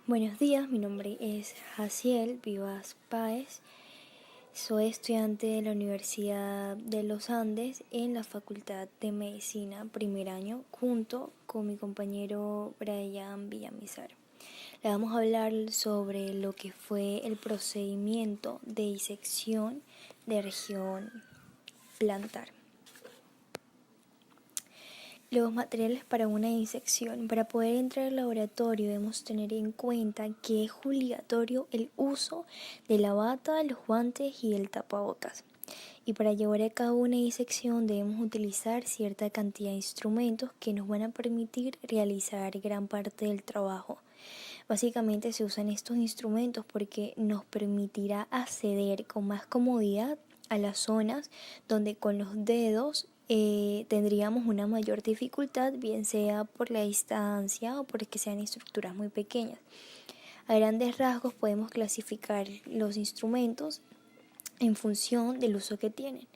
Buenos días, mi nombre es Jaciel Vivas Páez. Soy estudiante de la Universidad de los Andes en la Facultad de Medicina, primer año, junto con mi compañero Brian Villamizar. Le vamos a hablar sobre lo que fue el procedimiento de disección de región plantar. Los materiales para una disección. Para poder entrar al laboratorio debemos tener en cuenta que es obligatorio el uso de la bata, los guantes y el tapabocas. Y para llevar a cabo una disección debemos utilizar cierta cantidad de instrumentos que nos van a permitir realizar gran parte del trabajo. Básicamente se usan estos instrumentos porque nos permitirá acceder con más comodidad a las zonas donde con los dedos tendríamos una mayor dificultad, bien sea por la distancia o porque sean estructuras muy pequeñas. A grandes rasgos podemos clasificar los instrumentos en función del uso que tienen,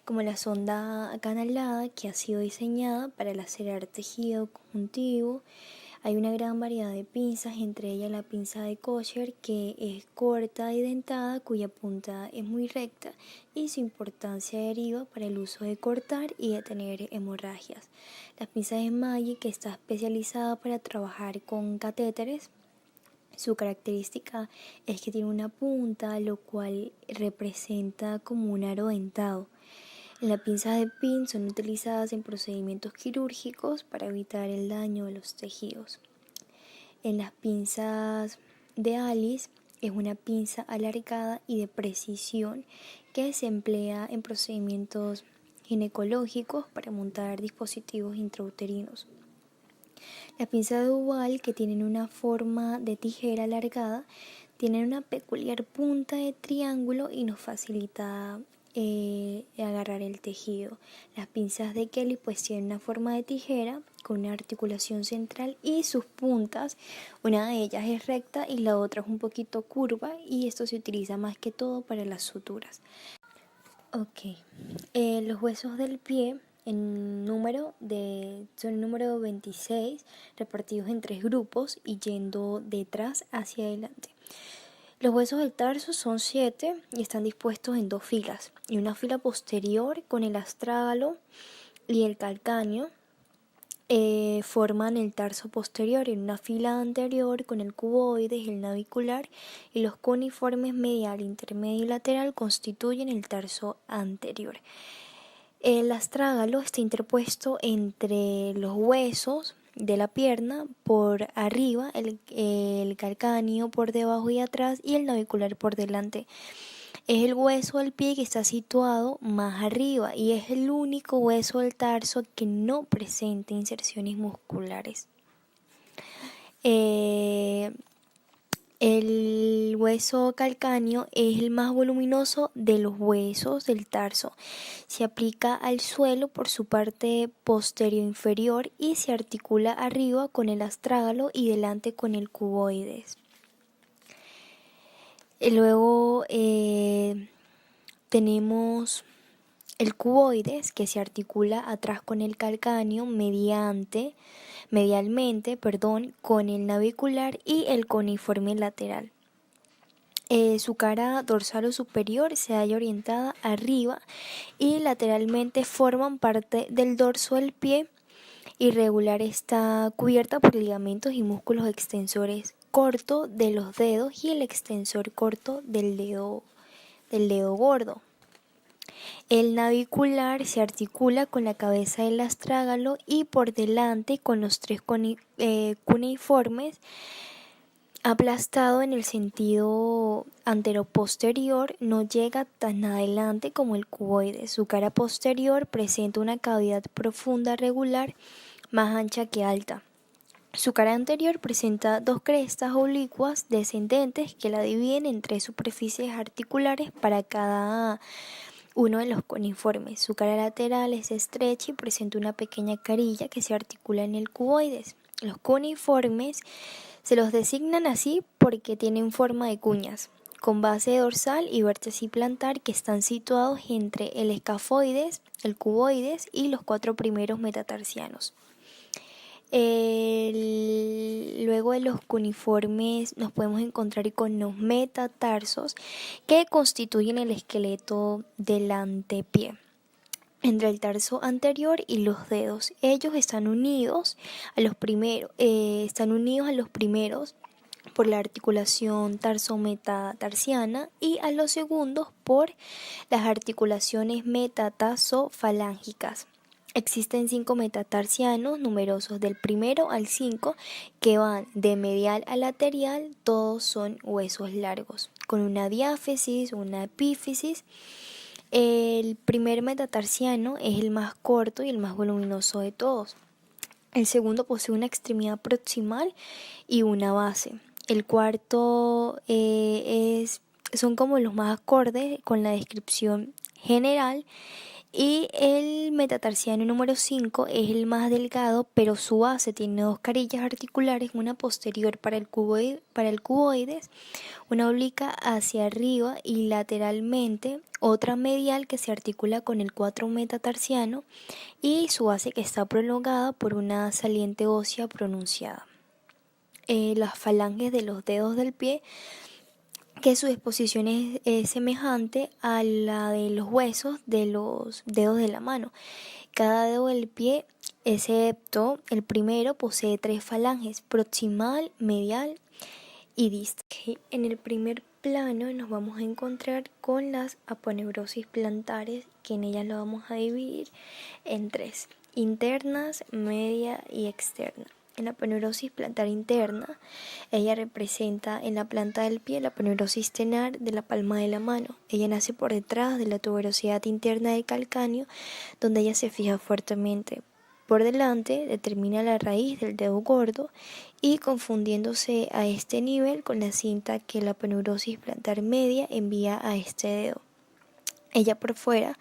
como la sonda acanalada, que ha sido diseñada para lacerar tejido conjuntivo. Hay una gran variedad de pinzas, entre ellas la pinza de Kosher, que es corta y dentada, cuya punta es muy recta y su importancia deriva para el uso de cortar y detener hemorragias. La pinza de Maggi, que está especializada para trabajar con catéteres. Su característica es que tiene una punta, lo cual representa como un aro dentado. Las pinzas de PIN son utilizadas en procedimientos quirúrgicos para evitar el daño de los tejidos. En las pinzas de Alice es una pinza alargada y de precisión que se emplea en procedimientos ginecológicos para montar dispositivos intrauterinos. Las pinzas de Duval, que tienen una forma de tijera alargada, tienen una peculiar punta de triángulo y nos facilita agarrar el tejido. Las pinzas de Kelly pues tienen una forma de tijera con una articulación central y sus puntas, una de ellas es recta y la otra es un poquito curva, y esto se utiliza más que todo para las suturas. Los huesos del pie son el número 26, repartidos en 3 grupos y yendo de atrás hacia adelante. Los huesos del tarso son 7 y están dispuestos en 2 filas, y una fila posterior con el astrágalo y el calcáneo forman el tarso posterior, en una fila anterior con el cuboides, el navicular y los cuneiformes medial, intermedio y lateral constituyen el tarso anterior. El astrágalo está interpuesto entre los huesos de la pierna por arriba, el calcáneo por debajo y atrás y el navicular por delante. Es el hueso del pie que está situado más arriba y es el único hueso del tarso que no presenta inserciones musculares. El hueso calcáneo es el más voluminoso de los huesos del tarso. Se aplica al suelo por su parte posterior inferior y se articula arriba con el astrágalo y delante con el cuboides. Luego tenemos el cuboides, que se articula atrás con el calcáneo medialmente, con el navicular y el cuneiforme lateral. Su cara dorsal o superior se halla orientada arriba y lateralmente forman parte del dorso del pie. Irregular, está cubierta por ligamentos y músculos extensores corto de los dedos y el extensor corto del dedo gordo. El navicular se articula con la cabeza del astrágalo y por delante con los 3 cuneiformes, aplastado en el sentido anteroposterior, no llega tan adelante como el cuboide. Su cara posterior presenta una cavidad profunda regular más ancha que alta. Su cara anterior presenta 2 crestas oblicuas descendentes que la dividen en 3 superficies articulares para cada uno de los cuneiformes. Su cara lateral es estrecha y presenta una pequeña carilla que se articula en el cuboides. Los cuneiformes se los designan así porque tienen forma de cuñas, con base dorsal y vértice plantar, que están situados entre el escafoides, el cuboides y los 4 primeros metatarsianos. Luego de los cuneiformes nos podemos encontrar con los metatarsos que constituyen el esqueleto del antepié entre el tarso anterior y los dedos. Ellos están unidos a los primeros por la articulación tarsometatarsiana y a los segundos por las articulaciones metatarsofalángicas. Existen 5 metatarsianos numerosos del primero al 5 que van de medial a lateral. Todos son huesos largos con una diáfisis, una epífisis. El primer metatarsiano es el más corto y el más voluminoso de todos. El segundo posee una extremidad proximal y una base. El cuarto son como los más acordes con la descripción general. Y el metatarsiano número 5 es el más delgado, pero su base tiene 2 carillas articulares, una posterior para el cuboides, una oblicuo hacia arriba y lateralmente, otra medial que se articula con el 4 metatarsiano y su base que está prolongada por una saliente ósea pronunciada. Las falanges de los dedos del pie, que su disposición es semejante a la de los huesos de los dedos de la mano. Cada dedo del pie, excepto el primero, posee 3 falanges: proximal, medial y distal. En el primer plano nos vamos a encontrar con las aponeurosis plantares, que en ellas lo vamos a dividir en 3: internas, media y externa. En la aponeurosis plantar interna, ella representa en la planta del pie la aponeurosis tenar de la palma de la mano. Ella nace por detrás de la tuberosidad interna del calcáneo, donde ella se fija fuertemente. Por delante determina la raíz del dedo gordo y confundiéndose a este nivel con la cinta que la aponeurosis plantar media envía a este dedo. Ella por fuera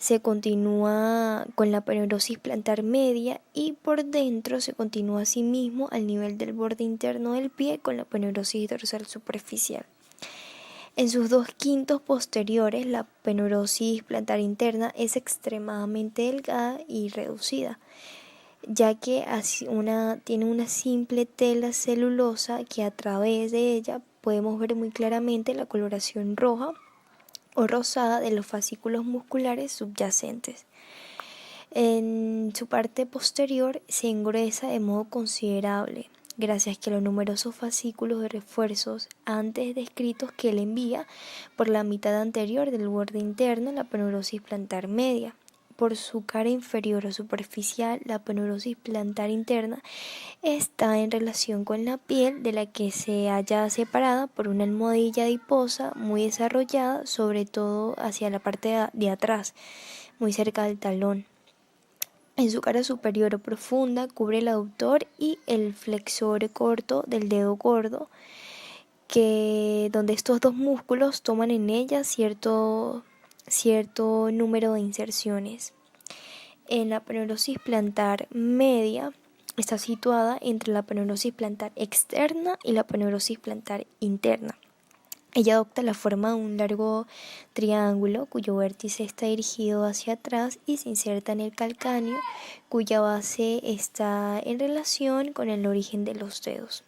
se continúa con la aponeurosis plantar media y por dentro se continúa asimismo al nivel del borde interno del pie con la aponeurosis dorsal superficial. En sus 2/5 posteriores, la aponeurosis plantar interna es extremadamente delgada y reducida, ya que tiene una simple tela celulosa que a través de ella podemos ver muy claramente la coloración roja o rosada de los fascículos musculares subyacentes. En su parte posterior se engruesa de modo considerable, gracias a los numerosos fascículos de refuerzos antes descritos que él envía por la mitad anterior del borde interno, la aponeurosis plantar media. Por su cara inferior o superficial, la aponeurosis plantar interna está en relación con la piel, de la que se halla separada por una almohadilla adiposa muy desarrollada, sobre todo hacia la parte de atrás, muy cerca del talón. En su cara superior o profunda cubre el aductor y el flexor corto del dedo gordo, donde estos 2 músculos toman en ella cierto número de inserciones. En la aponeurosis plantar media está situada entre la aponeurosis plantar externa y la aponeurosis plantar interna. Ella adopta la forma de un largo triángulo cuyo vértice está dirigido hacia atrás y se inserta en el calcáneo, cuya base está en relación con el origen de los dedos.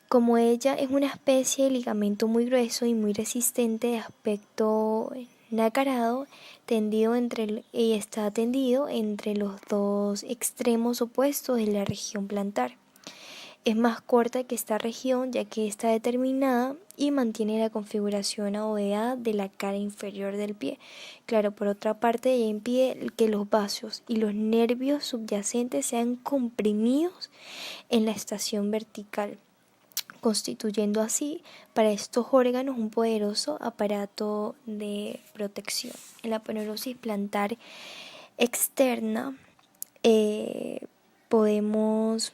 Como ella es una especie de ligamento muy grueso y muy resistente de aspecto nacarado, está tendido entre los 2 extremos opuestos de la región plantar. Es más corta que esta región, ya que está determinada y mantiene la configuración abovedada de la cara inferior del pie. Claro, por otra parte, ella impide que los vasos y los nervios subyacentes sean comprimidos en la estación vertical, constituyendo así para estos órganos un poderoso aparato de protección. En la aponeurosis plantar externa podemos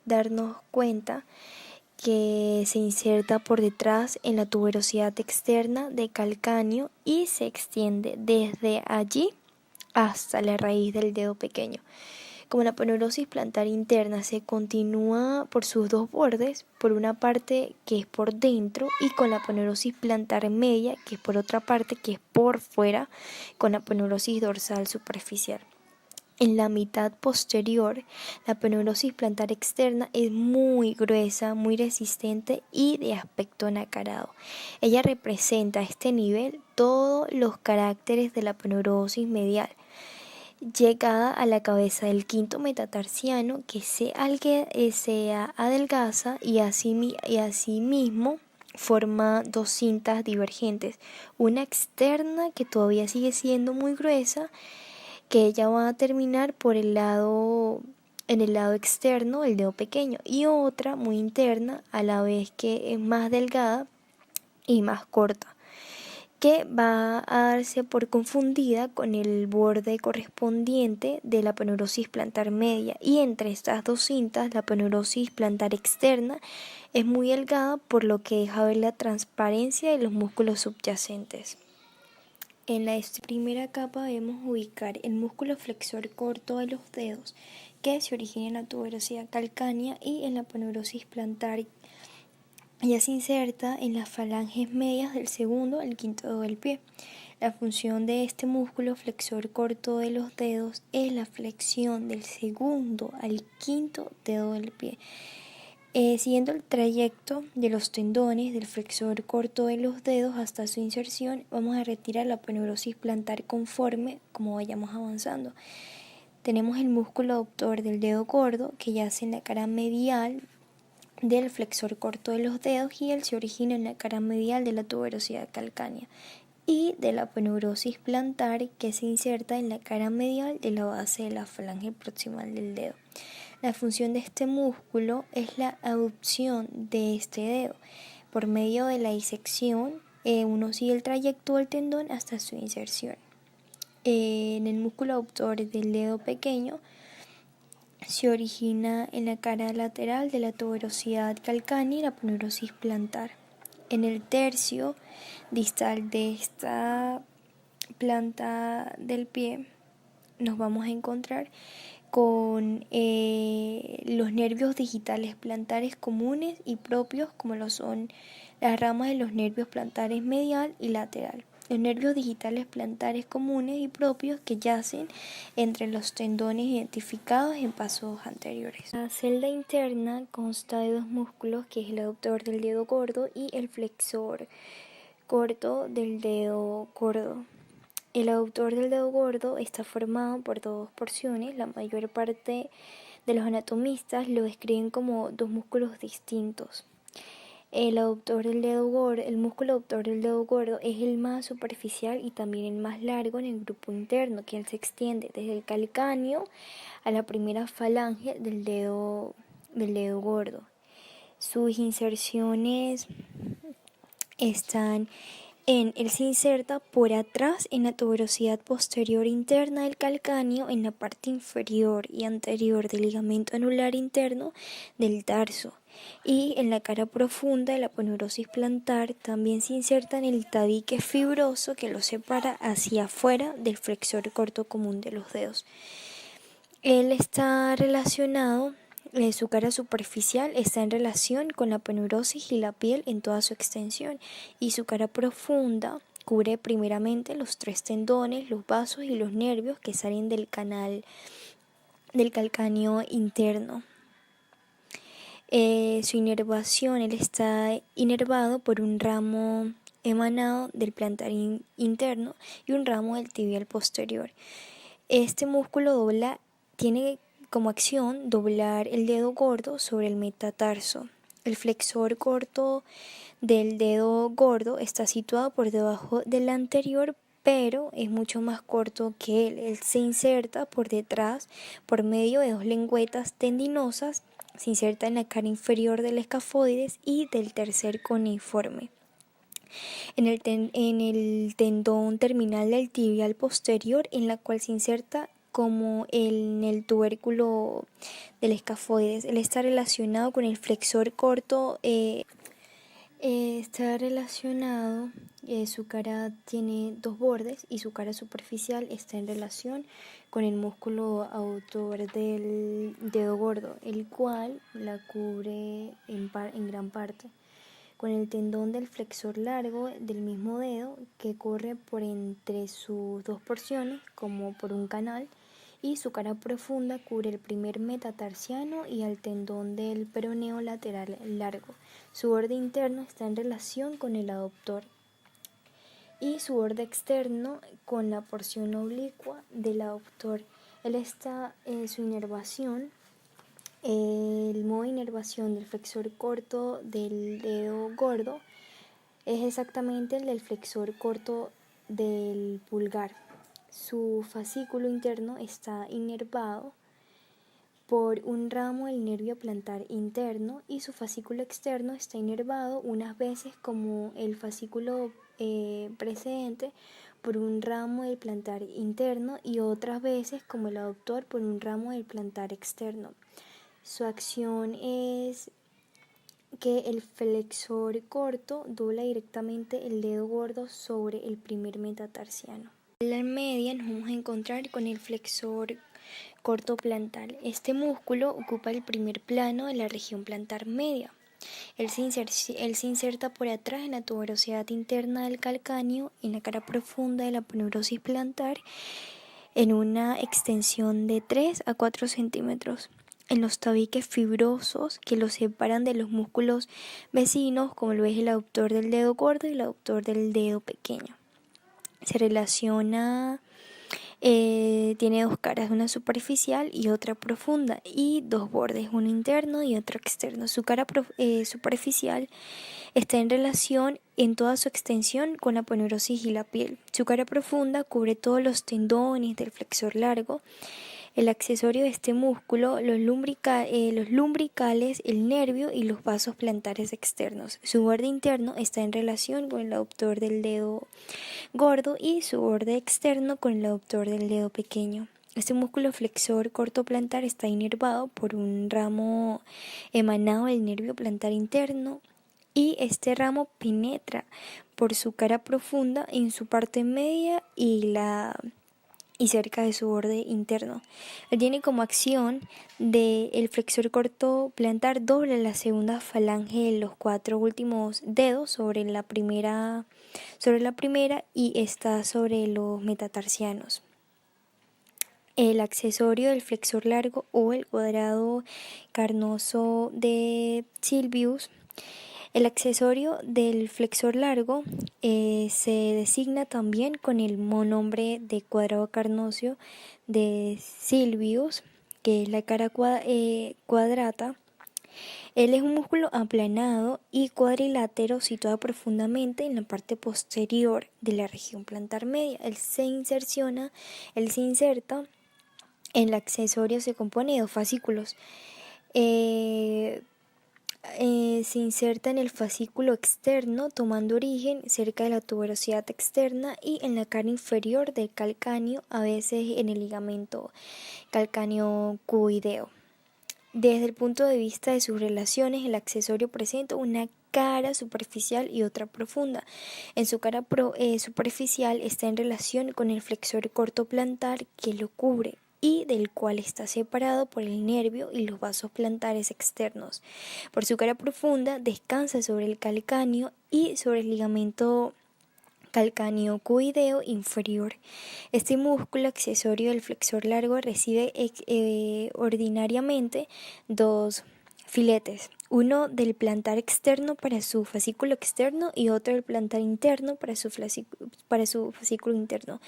darnos cuenta que se inserta por detrás en la tuberosidad externa del calcáneo y se extiende desde allí hasta la raíz del dedo pequeño. Como la aponeurosis plantar interna se continúa por sus 2 bordes, por una parte que es por dentro y con la aponeurosis plantar media, que es por otra parte que es por fuera, con la aponeurosis dorsal superficial. En la mitad posterior, la aponeurosis plantar externa es muy gruesa, muy resistente y de aspecto nacarado. Ella representa a este nivel todos los caracteres de la aponeurosis medial, llegada a la cabeza del quinto metatarsiano que se adelgaza y asimismo forma dos cintas divergentes, una externa que todavía sigue siendo muy gruesa, que ella va a terminar en el lado externo, el dedo pequeño, y otra muy interna, a la vez que es más delgada y más corta, que va a darse por confundida con el borde correspondiente de la aponeurosis plantar media, y entre estas dos cintas la aponeurosis plantar externa es muy delgada, por lo que deja ver la transparencia de los músculos subyacentes. En la primera capa debemos ubicar el músculo flexor corto de los dedos, que se origina en la tuberosidad calcánea, y en la aponeurosis plantar ya se inserta en las falanges medias del segundo al quinto dedo del pie. La función de este músculo flexor corto de los dedos es la flexión del segundo al quinto dedo del pie. Siguiendo el trayecto de los tendones del flexor corto de los dedos hasta su inserción, vamos a retirar la aponeurosis plantar conforme como vayamos avanzando. Tenemos el músculo aductor del dedo gordo, que yace en la cara medial del flexor corto de los dedos, y él se origina en la cara medial de la tuberosidad calcánea, y de la aponeurosis plantar, que se inserta en la cara medial de la base de la falange proximal del dedo. La función de este músculo es la abducción de este dedo. Por medio de la disección, uno sigue el trayecto del tendón hasta su inserción. En el músculo abductor del dedo pequeño se origina en la cara lateral de la tuberosidad calcánea y la aponeurosis plantar. En el tercio distal de esta planta del pie nos vamos a encontrar con los nervios digitales plantares comunes y propios, como lo son las ramas de los nervios plantares medial y lateral. Los nervios digitales plantares comunes y propios que yacen entre los tendones identificados en pasos anteriores. La celda interna consta de dos músculos, que es el aductor del dedo gordo y el flexor corto del dedo gordo. El aductor del dedo gordo está formado por dos porciones. La mayor parte de los anatomistas lo describen como dos músculos distintos. El músculo aductor del dedo gordo es el más superficial y también el más largo en el grupo interno, que él se extiende desde el calcáneo a la primera falange del dedo gordo. Sus inserciones él se inserta por atrás en la tuberosidad posterior interna del calcáneo, en la parte inferior y anterior del ligamento anular interno del tarso, y en la cara profunda de la aponeurosis plantar también se inserta en el tabique fibroso que lo separa hacia afuera del flexor corto común de los dedos. Él está relacionado Su cara superficial está en relación con la aponeurosis y la piel en toda su extensión, y su cara profunda cubre primeramente los tres tendones, los vasos y los nervios que salen del canal del calcáneo interno. Su inervación, él está inervado por un ramo emanado del plantar interno y un ramo del tibial posterior. Este músculo tiene como acción doblar el dedo gordo sobre el metatarso. El flexor corto del dedo gordo está situado por debajo del anterior, pero es mucho más corto que él. Él se inserta por detrás por medio de dos lengüetas tendinosas. Se inserta en la cara inferior del escafoides y del tercer cuneiforme. En el tendón terminal del tibial posterior, en la cual se inserta como en el tubérculo del escafoides. Él está relacionado con el flexor corto. Su cara tiene dos bordes y su cara superficial está en relación con el músculo aductor del dedo gordo, el cual la cubre en gran parte, con el tendón del flexor largo del mismo dedo, que corre por entre sus dos porciones como por un canal, y su cara profunda cubre el primer metatarsiano y el tendón del peroneo lateral largo. Su borde interno está en relación con el aductor y su borde externo con la porción oblicua del aductor. Su inervación, el modo de inervación del flexor corto del dedo gordo es exactamente el del flexor corto del pulgar. Su fascículo interno está inervado por un ramo del nervio plantar interno y su fascículo externo está inervado unas veces como el fascículo precedente por un ramo del plantar interno y otras veces como el aductor por un ramo del plantar externo. Su acción es que el flexor corto dobla directamente el dedo gordo sobre el primer metatarsiano. En la media nos vamos a encontrar con el flexor corto plantar. Este músculo ocupa el primer plano de la región plantar media. Él se inserta por atrás en la tuberosidad interna del calcáneo, en la cara profunda de la aponeurosis plantar, en una extensión de 3 a 4 centímetros. En los tabiques fibrosos que los separan de los músculos vecinos, como lo es el aductor del dedo gordo y el aductor del dedo pequeño. Se relaciona, tiene dos caras, una superficial y otra profunda, y dos bordes, uno interno y otro externo. Su cara superficial está en relación en toda su extensión con la aponeurosis y la piel. Su cara profunda cubre todos los tendones del flexor largo. El accesorio de este músculo, los lumbricales, el nervio y los vasos plantares externos. Su borde interno está en relación con el aductor del dedo gordo y su borde externo con el aductor del dedo pequeño. Este músculo flexor corto plantar está inervado por un ramo emanado del nervio plantar interno y este ramo penetra por su cara profunda en su parte media y cerca de su borde interno. Tiene como acción de el flexor corto plantar dobla la segunda falange de los 4 últimos dedos sobre la primera y está sobre los metatarsianos. El accesorio del flexor largo o el cuadrado carnoso de Sylvius. El accesorio del flexor largo se designa también con el nombre de cuadrado carnosio de Sylvius, que es la cara cuadrata. Él es un músculo aplanado y cuadrilátero situado profundamente en la parte posterior de la región plantar media. Él se inserta. El accesorio se compone de dos fascículos. Se inserta en el fascículo externo tomando origen cerca de la tuberosidad externa y en la cara inferior del calcáneo, a veces en el ligamento calcáneo cuboideo. Desde el punto de vista de sus relaciones, el accesorio presenta una cara superficial y otra profunda. En su cara superficial está en relación con el flexor corto plantar que lo cubre y del cual está separado por el nervio y los vasos plantares externos. Por su cara profunda descansa sobre el calcáneo y sobre el ligamento calcáneo cuboideo inferior. Este músculo accesorio del flexor largo recibe ordinariamente dos filetes, uno del plantar externo para su fascículo externo y otro del plantar interno para su fascículo interno.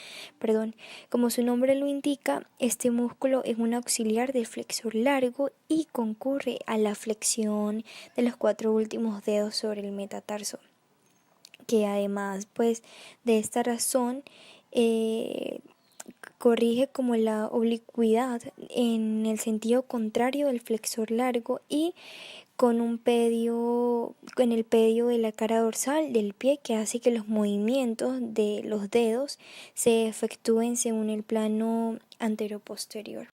Como su nombre lo indica, este músculo es un auxiliar del flexor largo y concurre a la flexión de los 4 últimos dedos sobre el metatarso, que además de esta razón corrige como la oblicuidad en el sentido contrario del flexor largo y con el pedio de la cara dorsal del pie, que hace que los movimientos de los dedos se efectúen según el plano anteroposterior.